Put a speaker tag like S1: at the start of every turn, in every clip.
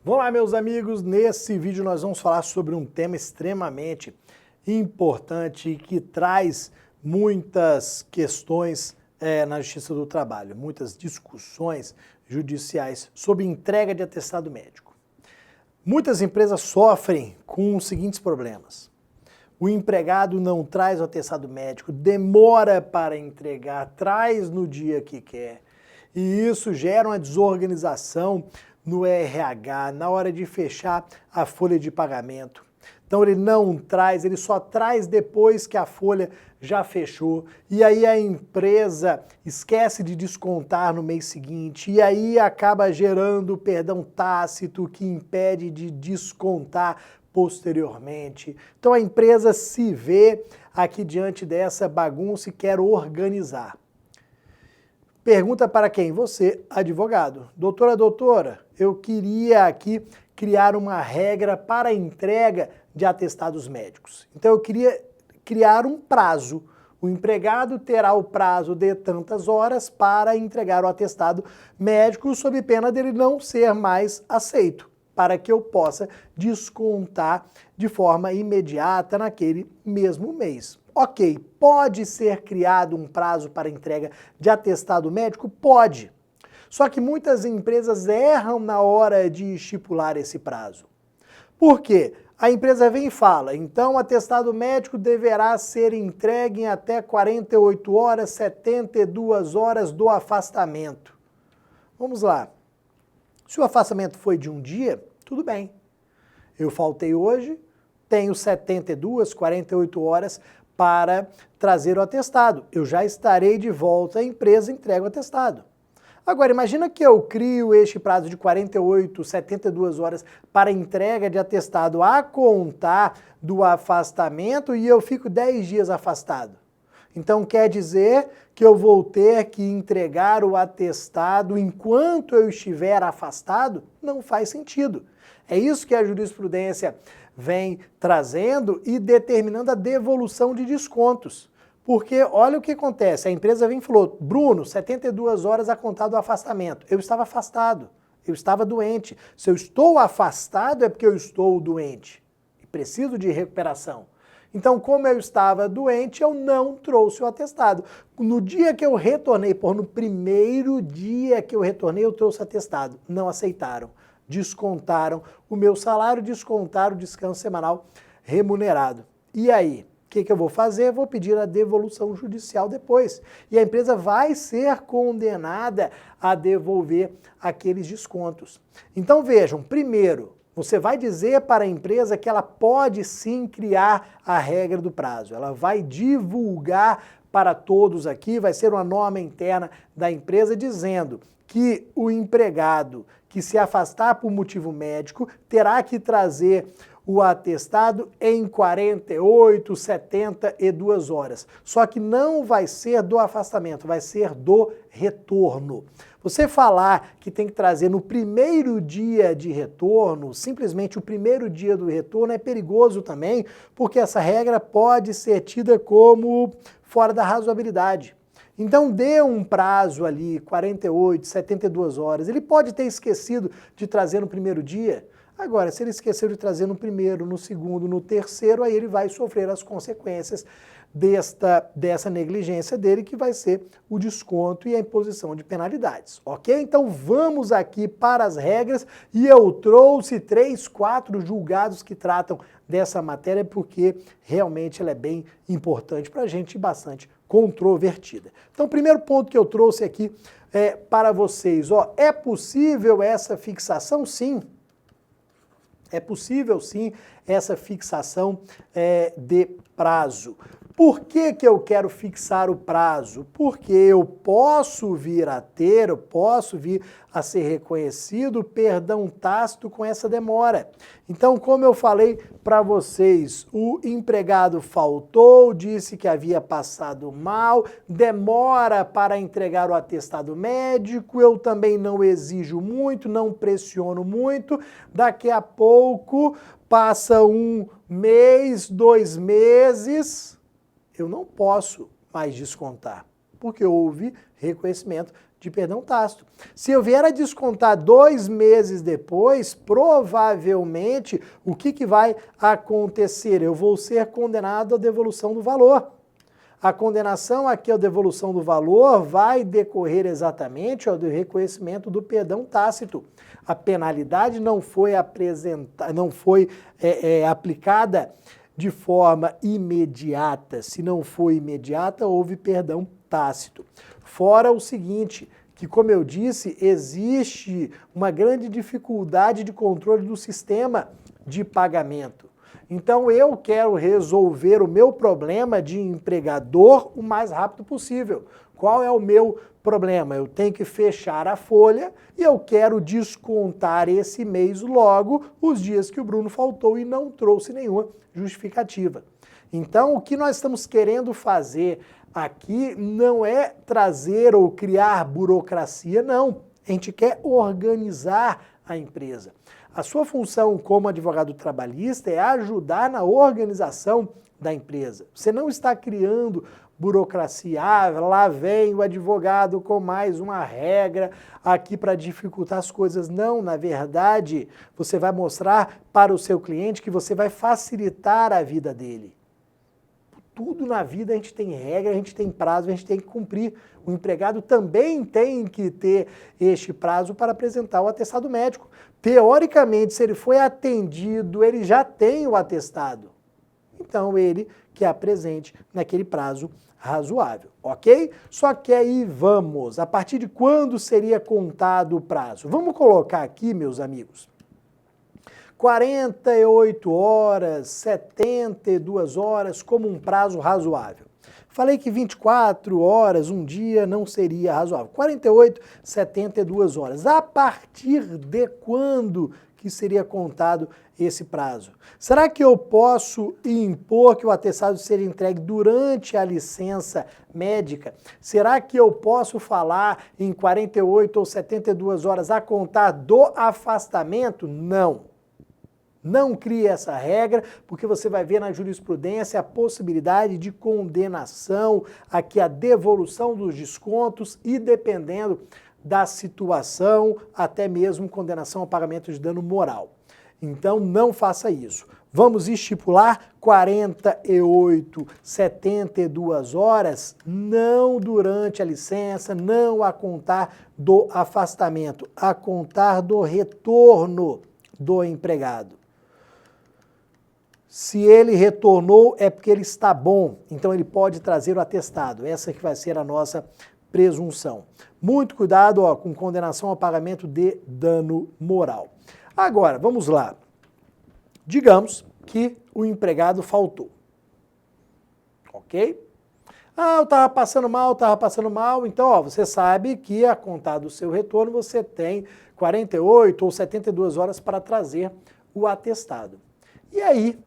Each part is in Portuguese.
S1: Vamos lá, meus amigos, nesse vídeo nós vamos falar sobre um tema extremamente importante que traz muitas questões na Justiça do Trabalho, muitas discussões judiciais sobre entrega de atestado médico. Muitas empresas sofrem com os seguintes problemas. O empregado não traz o atestado médico, demora para entregar, traz no dia que quer. E isso gera uma desorganização no RH, na hora de fechar a folha de pagamento. Então ele não traz, ele só traz depois que a folha já fechou. E aí a empresa esquece de descontar no mês seguinte. E aí acaba gerando perdão tácito que impede de descontar posteriormente. Então a empresa se vê aqui diante dessa bagunça e quer organizar. Pergunta para quem? Você, advogado. Doutora, eu queria aqui criar uma regra para a entrega de atestados médicos. Então eu queria criar um prazo. O empregado terá o prazo de tantas horas para entregar o atestado médico sob pena dele não ser mais aceito, para que eu possa descontar de forma imediata naquele mesmo mês. Ok, pode ser criado um prazo para entrega de atestado médico? Pode. Só que muitas empresas erram na hora de estipular esse prazo. Por quê? A empresa vem e fala, então o atestado médico deverá ser entregue em até 48 horas, 72 horas do afastamento. Vamos lá. Se o afastamento foi de um dia, tudo bem. Eu faltei hoje, tenho 72, 48 horas para trazer o atestado. Eu já estarei de volta à empresa e entrego o atestado. Agora, imagina que eu crio este prazo de 48, 72 horas para entrega de atestado a contar do afastamento e eu fico 10 dias afastado. Então quer dizer que eu vou ter que entregar o atestado enquanto eu estiver afastado? Não faz sentido. É isso que a jurisprudência vem trazendo e determinando a devolução de descontos. Porque olha o que acontece, a empresa vem e falou, Bruno, 72 horas a contar do afastamento. Eu estava afastado, eu estava doente. Se eu estou afastado é porque eu estou doente e preciso de recuperação. Então, como eu estava doente, eu não trouxe o atestado. No dia que eu retornei, no primeiro dia que eu retornei, eu trouxe o atestado. Não aceitaram. Descontaram o meu salário, descontaram o descanso semanal remunerado. E aí, o que eu vou fazer? Vou pedir a devolução judicial depois. E a empresa vai ser condenada a devolver aqueles descontos. Então vejam, primeiro, você vai dizer para a empresa que ela pode sim criar a regra do prazo. Ela vai divulgar para todos aqui, vai ser uma norma interna da empresa dizendo que o empregado que se afastar por motivo médico terá que trazer o atestado em 48, 72 horas. Só que não vai ser do afastamento, vai ser do retorno. Você falar que tem que trazer no primeiro dia de retorno, simplesmente o primeiro dia do retorno é perigoso também, porque essa regra pode ser tida como fora da razoabilidade. Então dê um prazo ali, 48, 72 horas. Ele pode ter esquecido de trazer no primeiro dia. Agora, se ele esqueceu de trazer no primeiro, no segundo, no terceiro, aí ele vai sofrer as consequências dessa negligência dele, que vai ser o desconto e a imposição de penalidades, ok? Então vamos aqui para as regras e eu trouxe 3, 4 julgados que tratam dessa matéria porque realmente ela é bem importante para a gente e bastante controvertida. Então o primeiro ponto que eu trouxe aqui para vocês, é possível essa fixação? Sim. É possível sim essa fixação de prazo. Por que eu quero fixar o prazo? Porque eu posso vir a ter, eu posso vir a ser reconhecido perdão tácito com essa demora. Então, como eu falei para vocês, o empregado faltou, disse que havia passado mal, demora para entregar o atestado médico, eu também não exijo muito, não pressiono muito, daqui a pouco passa um mês, 2 meses, eu não posso mais descontar, porque houve reconhecimento de perdão tácito. Se eu vier a descontar 2 meses depois, provavelmente, o que vai acontecer? Eu vou ser condenado à devolução do valor. A condenação aqui à devolução do valor vai decorrer exatamente do reconhecimento do perdão tácito. A penalidade não foi aplicada de forma imediata. Se não foi imediata, houve perdão tácito. Fora o seguinte, que como eu disse, existe uma grande dificuldade de controle do sistema de pagamento. Então eu quero resolver o meu problema de empregador o mais rápido possível. Qual é o meu problema? Eu tenho que fechar a folha e eu quero descontar esse mês logo os dias que o Bruno faltou e não trouxe nenhuma justificativa. Então o que nós estamos querendo fazer aqui não é trazer ou criar burocracia, não. A gente quer organizar a empresa. A sua função como advogado trabalhista é ajudar na organização da empresa. Você não está criando burocracia. Ah, lá vem o advogado com mais uma regra aqui para dificultar as coisas. Não, na verdade, você vai mostrar para o seu cliente que você vai facilitar a vida dele. Tudo na vida a gente tem regra, a gente tem prazo, a gente tem que cumprir. O empregado também tem que ter este prazo para apresentar o atestado médico. Teoricamente, se ele foi atendido, ele já tem o atestado. Então, ele que apresente naquele prazo razoável, ok? Só que aí vamos, a partir de quando seria contado o prazo? Vamos colocar aqui, meus amigos, 48 horas, 72 horas como um prazo razoável. Falei que 24 horas, um dia, não seria razoável. 48, 72 horas. A partir de quando que seria contado esse prazo? Será que eu posso impor que o atestado seja entregue durante a licença médica? Será que eu posso falar em 48 ou 72 horas a contar do afastamento? Não. Não crie essa regra, porque você vai ver na jurisprudência a possibilidade de condenação, aqui a devolução dos descontos e, dependendo da situação, até mesmo condenação ao pagamento de dano moral. Então, não faça isso. Vamos estipular 48, 72 horas, não durante a licença, não a contar do afastamento, a contar do retorno do empregado. Se ele retornou é porque ele está bom, então ele pode trazer o atestado. Essa que vai ser a nossa presunção. Muito cuidado com condenação ao pagamento de dano moral. Agora, vamos lá. Digamos que o empregado faltou. Ok? Ah, eu estava passando mal. Então, você sabe que a contar do seu retorno você tem 48 ou 72 horas para trazer o atestado. E aí,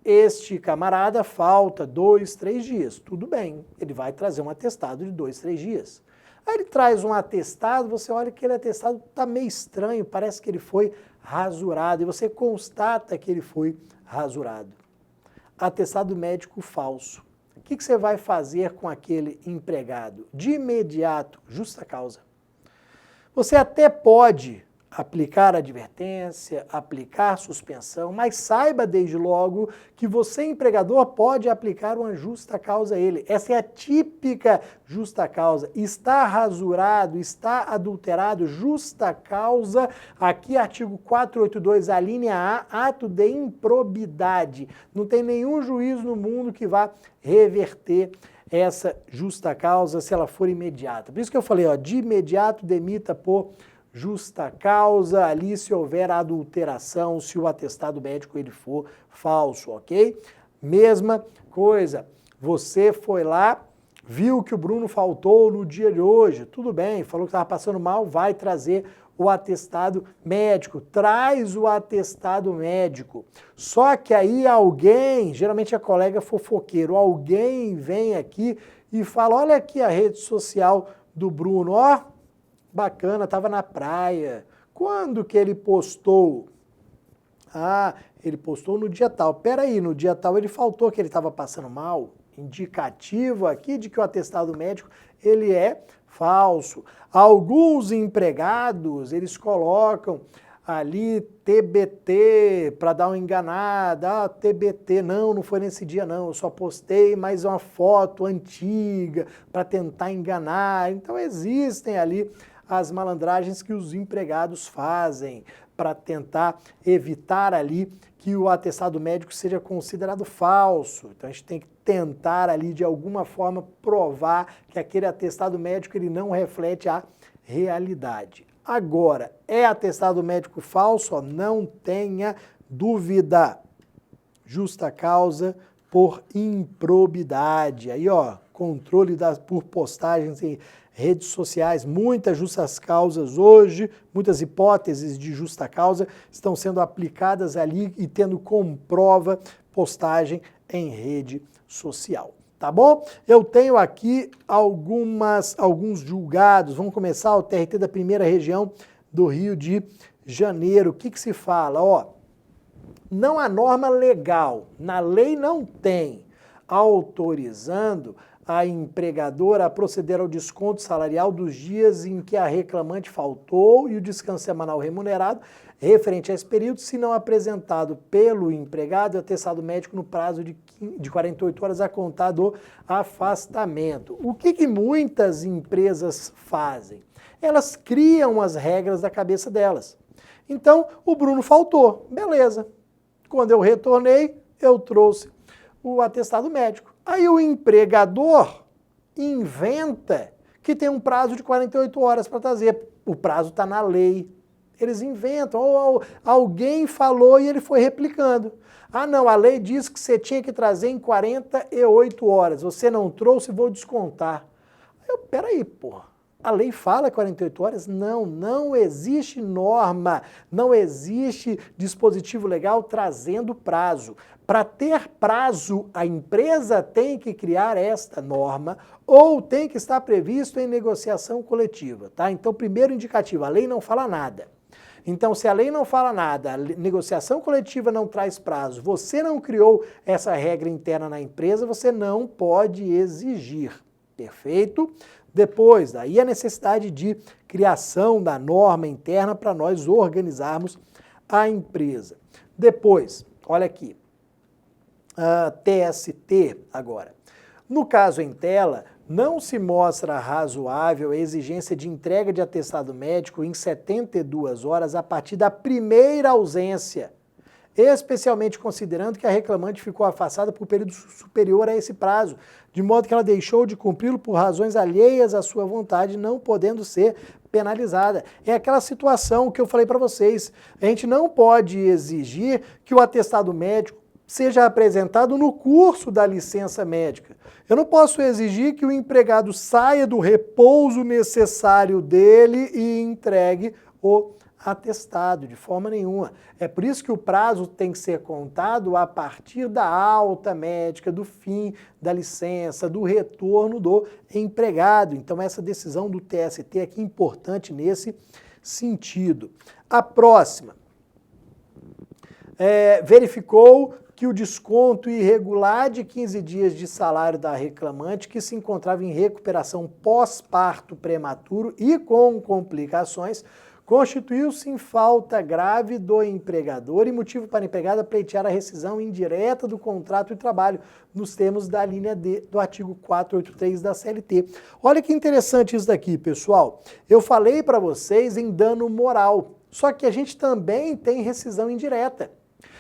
S1: este camarada falta 2, 3 dias. Tudo bem, ele vai trazer um atestado de 2, 3 dias. Aí ele traz um atestado, você olha que aquele atestado está meio estranho, parece que ele foi rasurado, e você constata que ele foi rasurado. Atestado médico falso. O que você vai fazer com aquele empregado? De imediato, justa causa. Você até pode aplicar advertência, aplicar suspensão, mas saiba desde logo que você, empregador, pode aplicar uma justa causa a ele. Essa é a típica justa causa. Está rasurado, está adulterado, justa causa, aqui artigo 482, a linha A, ato de improbidade. Não tem nenhum juiz no mundo que vá reverter essa justa causa se ela for imediata. Por isso que eu falei, de imediato demita por justa causa, ali se houver adulteração, se o atestado médico ele for falso, ok? Mesma coisa, você foi lá, viu que o Bruno faltou no dia de hoje, tudo bem, falou que estava passando mal, vai trazer o atestado médico, traz o atestado médico. Só que aí alguém, geralmente é colega fofoqueiro, alguém vem aqui e fala, olha aqui a rede social do Bruno, bacana, estava na praia. Quando que ele postou? Ah, ele postou no dia tal. Peraí, no dia tal ele faltou que ele estava passando mal. Indicativo aqui de que o atestado médico ele é falso. Alguns empregados, eles colocam ali TBT para dar uma enganada. Ah, TBT, não foi nesse dia não, eu só postei mais uma foto antiga para tentar enganar. Então existem ali as malandragens que os empregados fazem para tentar evitar ali que o atestado médico seja considerado falso. Então a gente tem que tentar ali de alguma forma provar que aquele atestado médico ele não reflete a realidade. Agora, é atestado médico falso? Não tenha dúvida. Justa causa por improbidade. Aí, ó, controle por postagens em redes sociais, muitas justas causas hoje, muitas hipóteses de justa causa estão sendo aplicadas ali e tendo como prova postagem em rede social. Tá bom? Eu tenho aqui alguns julgados. Vamos começar o TRT da primeira região do Rio de Janeiro. O que se fala? Ó, não há norma legal, na lei não tem, autorizando a empregadora a proceder ao desconto salarial dos dias em que a reclamante faltou e o descanso semanal remunerado referente a esse período, se não apresentado pelo empregado atestado médico no prazo de 48 horas a contar do afastamento. O que muitas empresas fazem? Elas criam as regras da cabeça delas. Então, o Bruno faltou, beleza. Quando eu retornei, eu trouxe o atestado médico. Aí o empregador inventa que tem um prazo de 48 horas para trazer. O prazo está na lei. Eles inventam, ou alguém falou e ele foi replicando. Ah não, a lei diz que você tinha que trazer em 48 horas. Você não trouxe, vou descontar. Peraí, pô. A lei fala 48 horas? Não existe norma, não existe dispositivo legal trazendo prazo. Para ter prazo, a empresa tem que criar esta norma ou tem que estar previsto em negociação coletiva, tá? Então, primeiro indicativo, a lei não fala nada. Então, se a lei não fala nada, a negociação coletiva não traz prazo, você não criou essa regra interna na empresa, você não pode exigir, perfeito? Depois, daí a necessidade de criação da norma interna para nós organizarmos a empresa. Depois, olha aqui, TST agora. No caso em tela, não se mostra razoável a exigência de entrega de atestado médico em 72 horas a partir da primeira ausência, especialmente considerando que a reclamante ficou afastada por período superior a esse prazo, de modo que ela deixou de cumpri-lo por razões alheias à sua vontade, não podendo ser penalizada. É aquela situação que eu falei para vocês, a gente não pode exigir que o atestado médico seja apresentado no curso da licença médica. Eu não posso exigir que o empregado saia do repouso necessário dele e entregue o atestado, de forma nenhuma. É por isso que o prazo tem que ser contado a partir da alta médica, do fim da licença, do retorno do empregado. Então essa decisão do TST aqui é importante nesse sentido. A próxima, verificou que o desconto irregular de 15 dias de salário da reclamante, que se encontrava em recuperação pós-parto prematuro e com complicações, constituiu-se em falta grave do empregador e motivo para a empregada pleitear a rescisão indireta do contrato de trabalho, nos termos da linha D do artigo 483 da CLT. Olha que interessante isso daqui, pessoal. Eu falei para vocês em dano moral, só que a gente também tem rescisão indireta.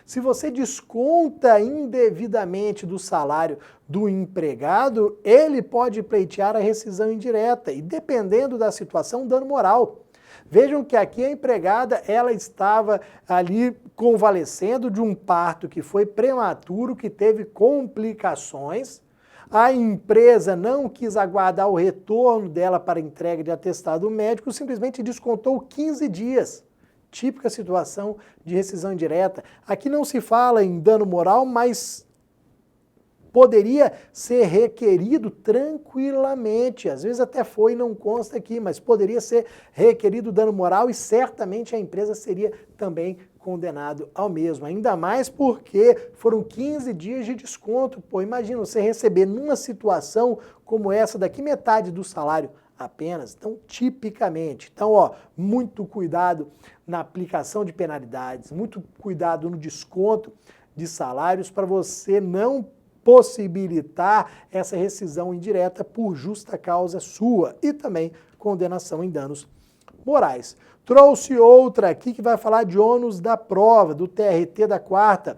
S1: Se você desconta indevidamente do salário do empregado, ele pode pleitear a rescisão indireta e, dependendo da situação, dano moral. Vejam que aqui a empregada, ela estava ali convalescendo de um parto que foi prematuro, que teve complicações. A empresa não quis aguardar o retorno dela para entrega de atestado médico, simplesmente descontou 15 dias. Típica situação de rescisão indireta. Aqui não se fala em dano moral, mas poderia ser requerido tranquilamente. Às vezes até foi, não consta aqui, mas poderia ser requerido dano moral e certamente a empresa seria também condenado ao mesmo. Ainda mais porque foram 15 dias de desconto. Pô, imagina você receber numa situação como essa daqui metade do salário. apenas. Então, tipicamente. Então, ó, muito cuidado na aplicação de penalidades, muito cuidado no desconto de salários para você não possibilitar essa rescisão indireta por justa causa sua e também condenação em danos morais. Trouxe outra aqui que vai falar de ônus da prova, do TRT da 4ª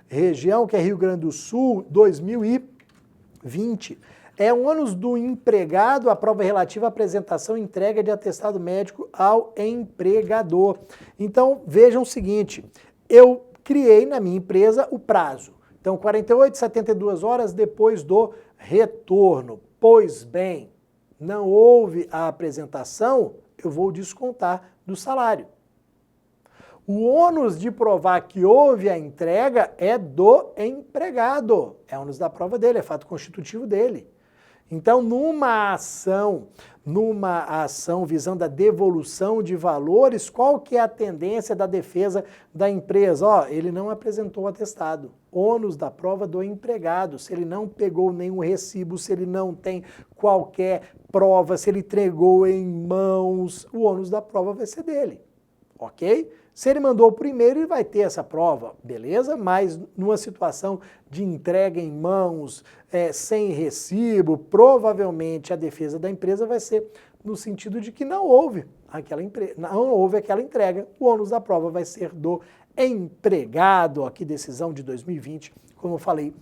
S1: região, que é Rio Grande do Sul, 2020. É um ônus do empregado a prova relativa à apresentação e entrega de atestado médico ao empregador. Então, vejam o seguinte, eu criei na minha empresa o prazo. Então, 48, 72 horas depois do retorno. Pois bem, não houve a apresentação, eu vou descontar do salário. O ônus de provar que houve a entrega é do empregado. É ônus da prova dele, é fato constitutivo dele. Então, numa ação visando a devolução de valores, qual que é a tendência da defesa da empresa? Ó, ele não apresentou o atestado. Ônus da prova do empregado. Se ele não pegou nenhum recibo, se ele não tem qualquer prova, se ele entregou em mãos, o ônus da prova vai ser dele. Ok? Se ele mandou primeiro, ele vai ter essa prova, beleza? Mas numa situação de entrega em mãos, sem recibo, provavelmente a defesa da empresa vai ser no sentido de que não houve aquela entrega. O ônus da prova vai ser do empregado. Aqui, decisão de 2020, como eu falei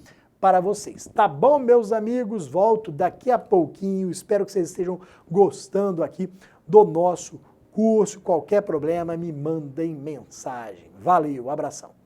S1: para vocês. Tá bom, meus amigos? Volto daqui a pouquinho. Espero que vocês estejam gostando aqui do nosso curso. Qualquer problema, me mandem mensagem. Valeu, abração.